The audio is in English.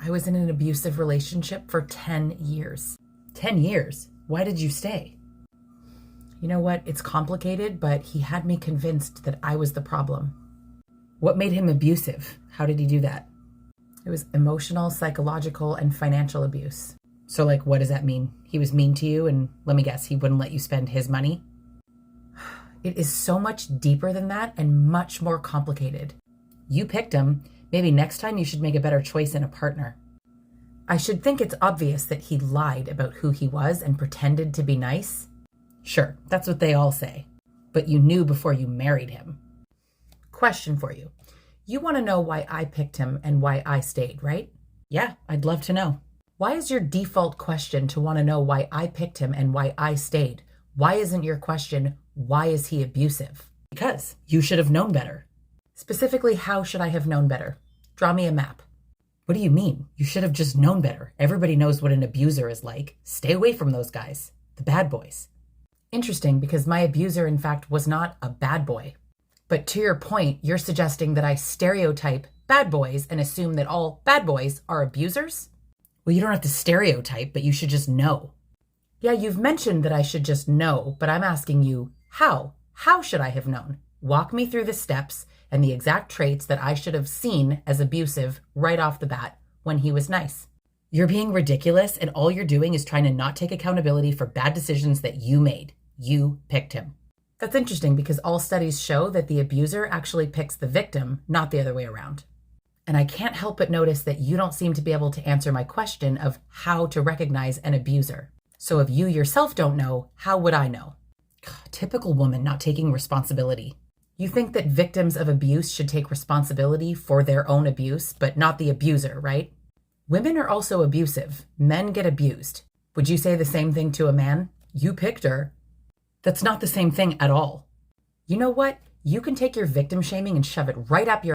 I was in an abusive relationship for 10 years. 10 years? Why did you stay? You know what? It's complicated, but he had me convinced that I was the problem. What made him abusive? How did he do that? It was emotional, psychological, and financial abuse. So, like, what does that mean? He was mean to you, and let me guess, he wouldn't let you spend his money? It is so much deeper than that and much more complicated. You picked him. Maybe next time you should make a better choice in a partner. I should think it's obvious that he lied about who he was and pretended to be nice. Sure, that's what they all say. But you knew before you married him. Question for you. You want to know why I picked him and why I stayed, right? Yeah, I'd love to know. Why is your default question to want to know why I picked him and why I stayed? Why isn't your question, why is he abusive? Because you should have known better. Specifically, how should I have known better? Draw me a map. What do you mean? You should have just known better. Everybody knows what an abuser is like. Stay away from those guys, the bad boys. Interesting, because my abuser, in fact, was not a bad boy. But to your point, you're suggesting that I stereotype bad boys and assume that all bad boys are abusers? Well, you don't have to stereotype, but you should just know. Yeah, you've mentioned that I should just know, but I'm asking you, how? How should I have known? Walk me through the steps and the exact traits that I should have seen as abusive right off the bat when he was nice. You're being ridiculous, and all you're doing is trying to not take accountability for bad decisions that you made. You picked him. That's interesting because all studies show that the abuser actually picks the victim, not the other way around. And I can't help but notice that you don't seem to be able to answer my question of how to recognize an abuser. So if you yourself don't know, how would I know? Typical woman not taking responsibility. You think that victims of abuse should take responsibility for their own abuse, but not the abuser, right? Women are also abusive. Men get abused. Would you say the same thing to a man? You picked her. That's not the same thing at all. You know what? You can take your victim shaming and shove it right up your